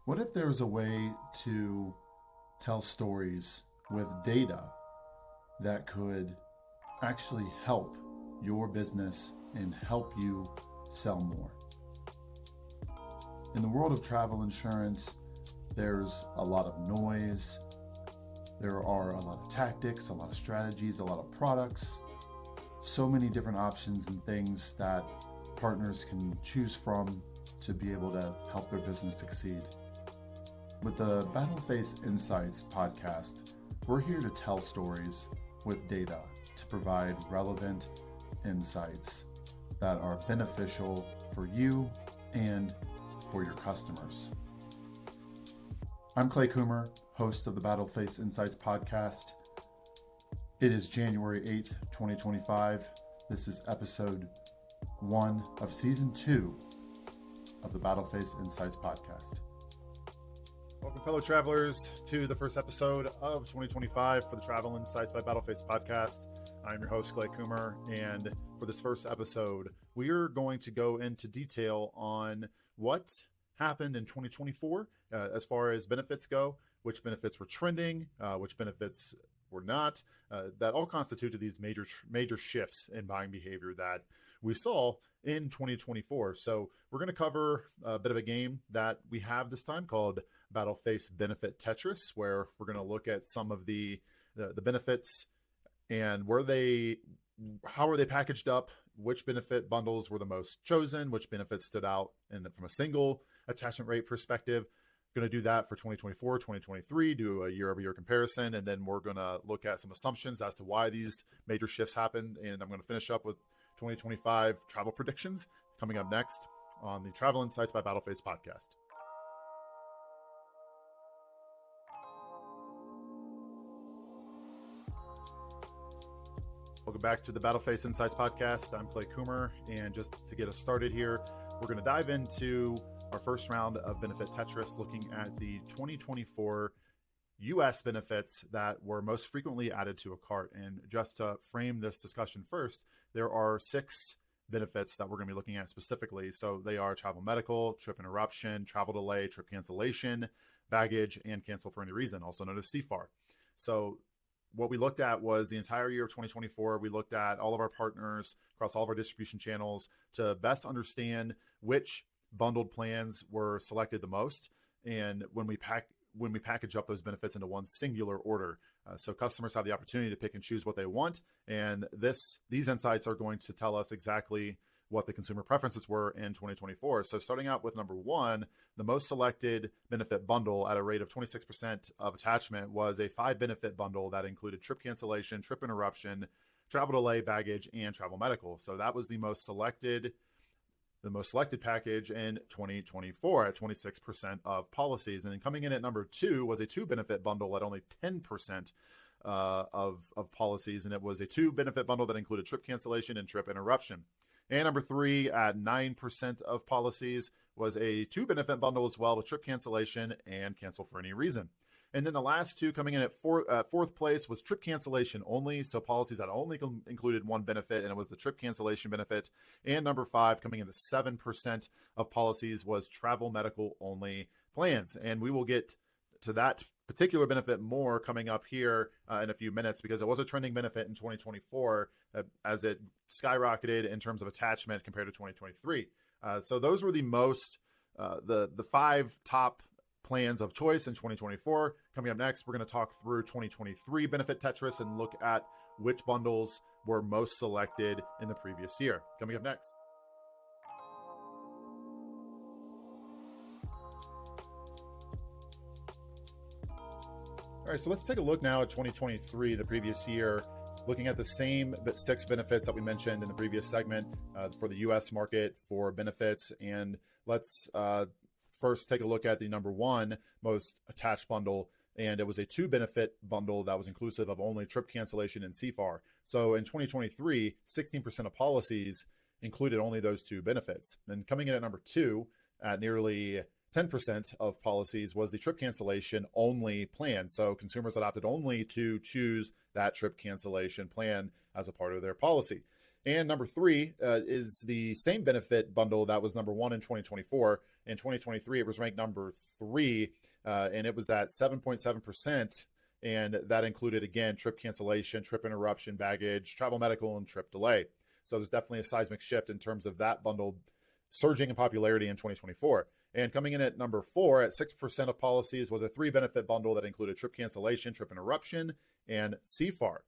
What if there was a way to tell stories with data that could actually help your business and help you sell more? In the world of travel insurance, there's a lot of noise. There are a lot of tactics, a lot of strategies, a lot of products, so many different options and things that partners can choose from to be able to help their business succeed. With the Battleface Insights podcast, we're here to tell stories with data to provide relevant insights that are beneficial for you and for your customers. I'm Clay Coomer, host of the Battleface Insights podcast. It is January 8th, 2025. This is episode 1 of season 2 of the Battleface Insights podcast. Welcome, fellow travelers, to the first episode of 2025 for the Travel Insights by Battleface podcast. I'm your host, Clay Coomer, and for this first episode, we are going to go into detail on what happened in 2024 as far as benefits go, which benefits were trending, which benefits were not. That all constituted these major shifts in buying behavior that we saw in 2024. So we're going to cover a bit of a game that we have this time called Battleface Benefit Tetris, where we're going to look at some of the benefits and how are they packaged up, which benefit bundles were the most chosen, which benefits stood out from a single attachment rate perspective. Going to do that for 2024, 2023, do a year-over-year comparison, and then we're going to look at some assumptions as to why these major shifts happened, and I'm going to finish up with 2025 travel predictions coming up next on the Travel Insights by Battleface podcast. Welcome back to the Battleface Insights podcast. I'm Clay Coomer, and just to get us started here, we're going to dive into our first round of benefit Tetris, looking at the 2024 U.S. benefits that were most frequently added to a cart. And just to frame this discussion first, there are 6 benefits that we're going to be looking at specifically. So they are travel medical, trip interruption, travel delay, trip cancellation, baggage, and cancel for any reason, also known as CFAR. So what we looked at was the entire year of 2024. We looked at all of our partners across all of our distribution channels to best understand which bundled plans were selected the most, and when we package up those benefits into one singular order, so customers have the opportunity to pick and choose what they want. And these insights are going to tell us exactly what the consumer preferences were in 2024. So starting out with number 1, the most selected benefit bundle at a rate of 26% of attachment was a 5 benefit bundle that included trip cancellation, trip interruption, travel delay, baggage, and travel medical. So that was the most selected package in 2024 at 26% of policies. And then coming in at number 2 was a 2 benefit bundle at only 10% of policies. And it was a 2 benefit bundle that included trip cancellation and trip interruption. And number 3 at 9% of policies was a 2 benefit bundle as well with trip cancellation and cancel for any reason. And then the last 2 coming in at fourth place was trip cancellation only. So policies that only included 1 benefit, and it was the trip cancellation benefit. And number 5 coming in at 7% of policies was travel medical only plans. And we will get to that particular benefit more coming up here in a few minutes, because it was a trending benefit in 2024 as it skyrocketed in terms of attachment compared to 2023. So those were the 5 top plans of choice in 2024. Coming up next, we're going to talk through 2023 benefit Tetris and look at which bundles were most selected in the previous year. Coming up next. All right, so let's take a look now at 2023, the previous year, looking at the same 6 benefits that we mentioned in the previous segment for the U.S. market for benefits. And let's first take a look at the number 1 most attached bundle, and it was a 2 benefit bundle that was inclusive of only trip cancellation and CFAR. So in 2023, 16% of policies included only those 2 benefits. And coming in at number 2 at nearly 10% of policies was the trip cancellation only plan. So consumers that opted only to choose that trip cancellation plan as a part of their policy. And number 3 is the same benefit bundle that was number 1 in 2024 In 2023, it was ranked number 3, and it was at 7.7%. And that included, again, trip cancellation, trip interruption, baggage, travel medical, and trip delay. So there's definitely a seismic shift in terms of that bundle surging in popularity in 2024. And coming in at number 4 at 6% of policies was a 3-benefit bundle that included trip cancellation, trip interruption, and CFAR.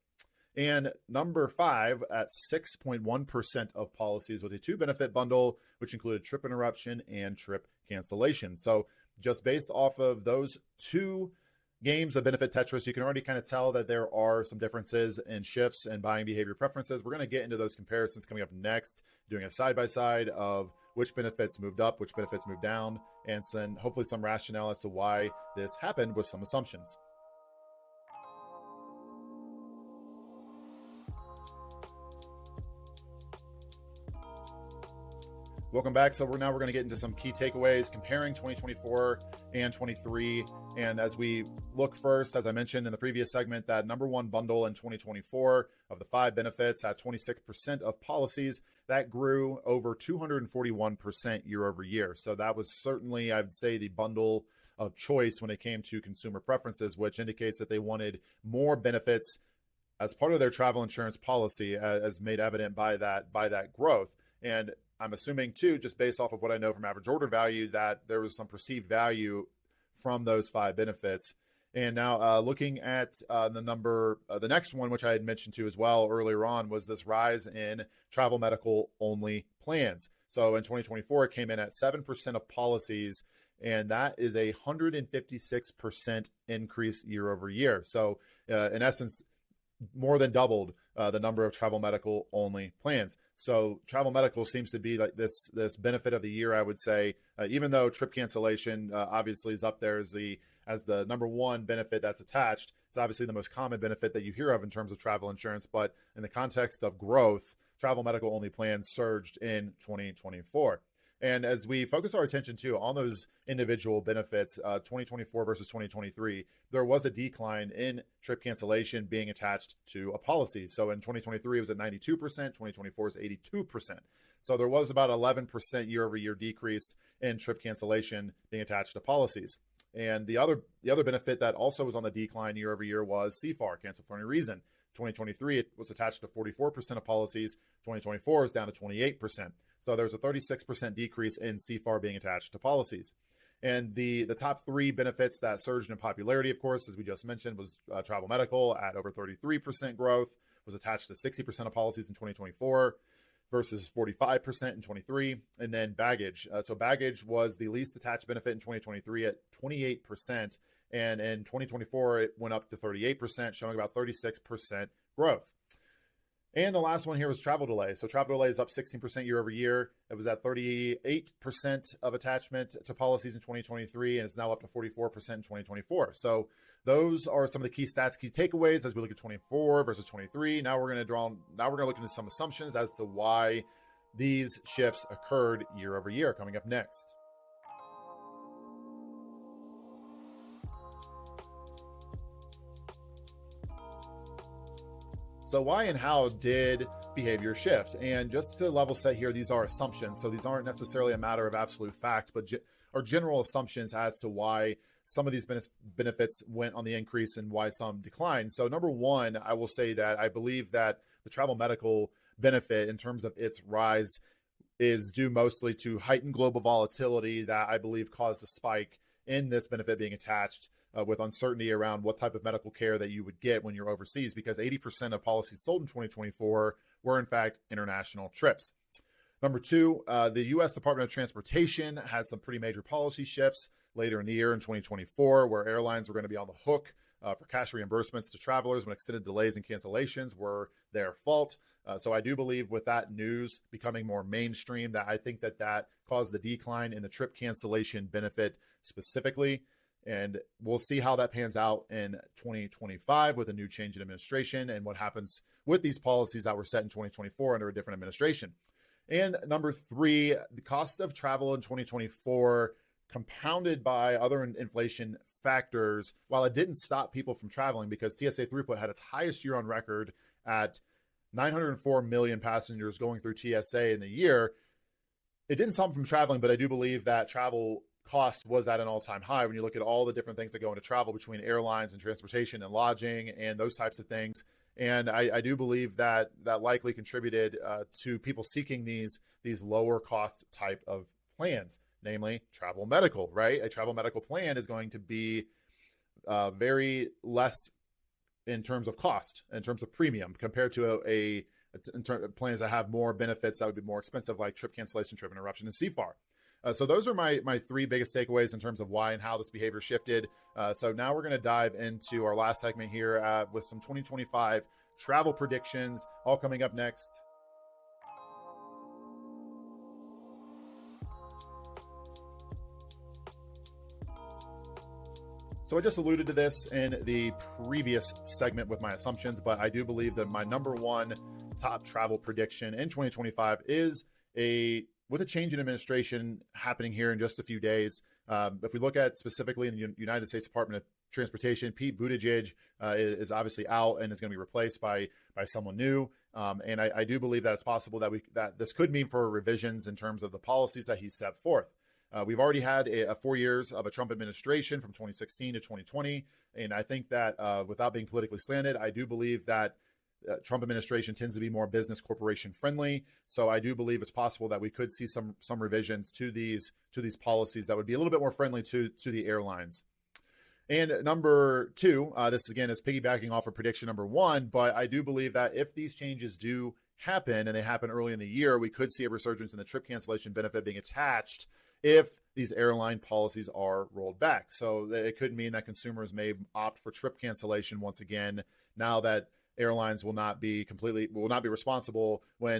And number 5 at 6.1% of policies was a 2-benefit bundle, which included trip interruption and trip cancellation. So just based off of those 2 games of benefit Tetris, you can already kind of tell that there are some differences in shifts and buying behavior preferences. We're going to get into those comparisons coming up next, doing a side-by-side of which benefits moved up, which benefits moved down, and hopefully some rationale as to why this happened with some assumptions. Welcome back. So we're going to get into some key takeaways comparing 2024 and 23. And as we look first, as I mentioned in the previous segment, that number 1 bundle in 2024 of the 5 benefits had 26% of policies. That grew over 241% year over year. So that was certainly, I would say, the bundle of choice when it came to consumer preferences, which indicates that they wanted more benefits as part of their travel insurance policy, as made evident by that growth. And I'm assuming too, just based off of what I know from average order value, that there was some perceived value from those 5 benefits. And now looking at the next one, which I had mentioned to as well earlier on, was this rise in travel medical only plans. So in 2024, it came in at 7% of policies, and that is a 156% increase year over year. So in essence, more than doubled the number of travel medical only plans. So travel medical seems to be like this benefit of the year, I would say, even though trip cancellation obviously is up there as the number 1 benefit that's attached. It's obviously the most common benefit that you hear of in terms of travel insurance, but in the context of growth, travel medical only plans surged in 2024. And as we focus our attention too on those individual benefits, 2024 versus 2023, there was a decline in trip cancellation being attached to a policy. So in 2023, it was at 92%, 2024 is 82%. So there was about 11% year over year decrease in trip cancellation being attached to policies. And the other benefit that also was on the decline year over year was CFAR, cancel for any reason. 2023, it was attached to 44% of policies. 2024 is down to 28%. So there's a 36% decrease in CFAR being attached to policies. And the top 3 benefits that surged in popularity, of course, as we just mentioned, was travel medical at over 33% growth, was attached to 60% of policies in 2024 versus 45% in 23. And then baggage. So baggage was the least attached benefit in 2023 at 28%. And in 2024, it went up to 38%, showing about 36% growth. And the last one here was travel delay. So travel delay is up 16% year over year. It was at 38% of attachment to policies in 2023, and it's now up to 44% in 2024. So those are some of the key stats, key takeaways as we look at 24 versus 23. Now we're going to look into some assumptions as to why these shifts occurred year over year coming up next. So why and how did behavior shift? And just to level set here, these are assumptions. So these aren't necessarily a matter of absolute fact, but are general assumptions as to why some of these benefits went on the increase and why some declined. So number 1, I will say that I believe that the travel medical benefit in terms of its rise is due mostly to heightened global volatility that I believe caused a spike in this benefit being attached with uncertainty around what type of medical care that you would get when you're overseas, because 80% of policies sold in 2024 were in fact international trips. Number 2, the U.S. Department of Transportation had some pretty major policy shifts later in the year in 2024, where airlines were going to be on the hook for cash reimbursements to travelers when extended delays and cancellations were their fault. So I do believe with that news becoming more mainstream, that I think that caused the decline in the trip cancellation benefit specifically. And we'll see how that pans out in 2025 with a new change in administration and what happens with these policies that were set in 2024 under a different administration. And number 3, the cost of travel in 2024 compounded by other inflation factors, while it didn't stop people from traveling, because TSA throughput had its highest year on record at 904 million passengers going through TSA in the year. it didn't stop them from traveling, but I do believe that travel cost was at an all-time high when you look at all the different things that go into travel between airlines and transportation and lodging and those types of things. And I do believe that that likely contributed to people seeking these lower cost type of plans, namely travel medical, right? A travel medical plan is going to be very less in terms of cost, in terms of premium, compared to plans that have more benefits that would be more expensive, like trip cancellation, trip interruption, and CFAR. So those are my three biggest takeaways in terms of why and how this behavior shifted. So now we're going to dive into our last segment here with some 2025 travel predictions, all coming up next. So I just alluded to this in the previous segment with my assumptions, but I do believe that my number one top travel prediction in 2025 is with a change in administration happening here in just a few days. If we look at specifically in the United States Department of Transportation, Pete Buttigieg is obviously out and is going to be replaced by someone new. And I do believe that it's possible that this could mean for revisions in terms of the policies that he set forth. We've already had 4 years of a Trump administration from 2016 to 2020. And I think that without being politically slanted, I do believe that Trump administration tends to be more business corporation friendly. So I do believe it's possible that we could see some revisions to these policies that would be a little bit more friendly to the airlines. And number two, this again is piggybacking off of prediction number one, but I do believe that if these changes do happen and they happen early in the year, we could see a resurgence in the trip cancellation benefit being attached if these airline policies are rolled back. So it could mean that consumers may opt for trip cancellation once again, now that airlines will not be responsible when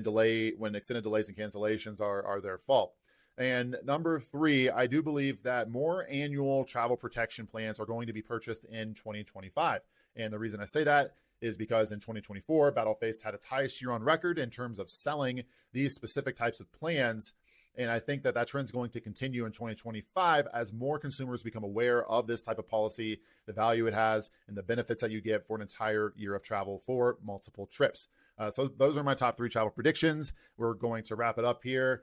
extended delays and cancellations are their fault. And number three, I do believe that more annual travel protection plans are going to be purchased in 2025. And the reason I say that is because in 2024, Battleface had its highest year on record in terms of selling these specific types of plans. And I think that trend is going to continue in 2025 as more consumers become aware of this type of policy, the value it has, and the benefits that you get for an entire year of travel for multiple trips. So those are my top three travel predictions. We're going to wrap it up here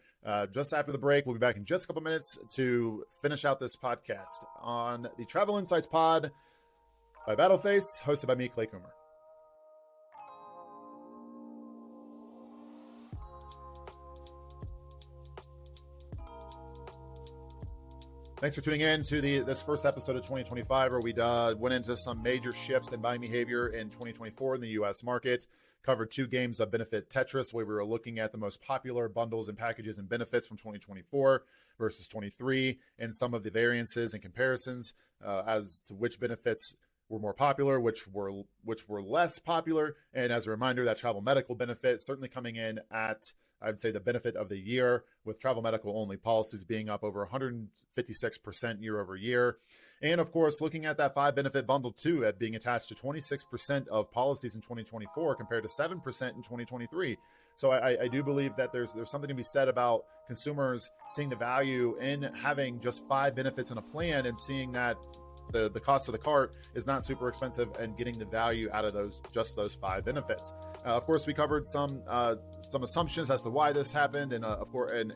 just after the break. We'll be back in just a couple minutes to finish out this podcast on the Travel Insights Pod by Battleface, hosted by me, Clay Coomer. Thanks for tuning in to this first episode of 2025, where we went into some major shifts in buying behavior in 2024 in the U.S. market. Covered 2 games of Benefit Tetris, where we were looking at the most popular bundles and packages and benefits from 2024 versus 23, and some of the variances and comparisons as to which benefits were more popular, which were less popular. And as a reminder, that travel medical benefit certainly coming in at, I would say, the benefit of the year, with travel medical only policies being up over 156% year over year. And of course, looking at that 5 benefit bundle too, at being attached to 26% of policies in 2024 compared to 7% in 2023. So I do believe that there's something to be said about consumers seeing the value in having just 5 benefits in a plan and seeing that the cost of the cart is not super expensive and getting the value out of those 5 benefits. Of course, we covered some assumptions as to why this happened, and of course, and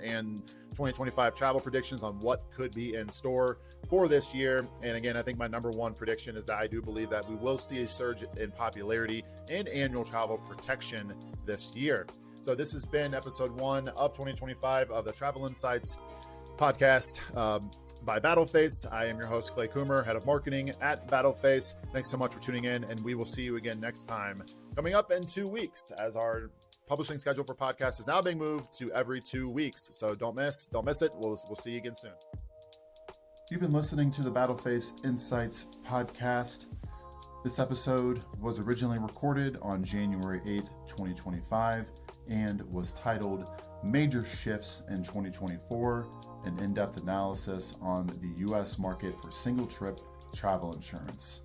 2025 travel predictions on what could be in store for this year. And again, I think my number one prediction is that I do believe that we will see a surge in popularity in annual travel protection this year. So this has been episode 1 of 2025 of the Travel Insights podcast by Battleface. I am your host, Clay Coomer, head of marketing at Battleface. Thanks so much for tuning in, and we will see you again next time, coming up in 2 weeks, as our publishing schedule for podcasts is now being moved to every 2 weeks. So don't miss it. We'll see you again soon. You've been listening to the Battleface Insights podcast. This episode was originally recorded on January 8th, 2025, and was titled Major Shifts in 2024, an in-depth analysis on the U.S. market for single-trip travel insurance.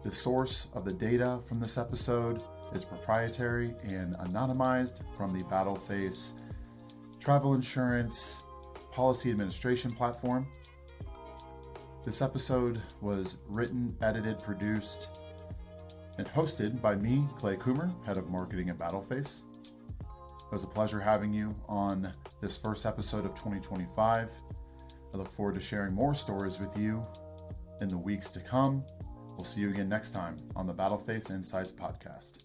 The source of the data from this episode is proprietary and anonymized from the Battleface Travel Insurance Policy Administration platform. This episode was written, edited, produced, and hosted by me, Clay Coomer, head of marketing at Battleface. was a pleasure having you on this first episode of 2025. I look forward to sharing more stories with you in the weeks to come. We'll see you again next time on the Battleface Insights podcast.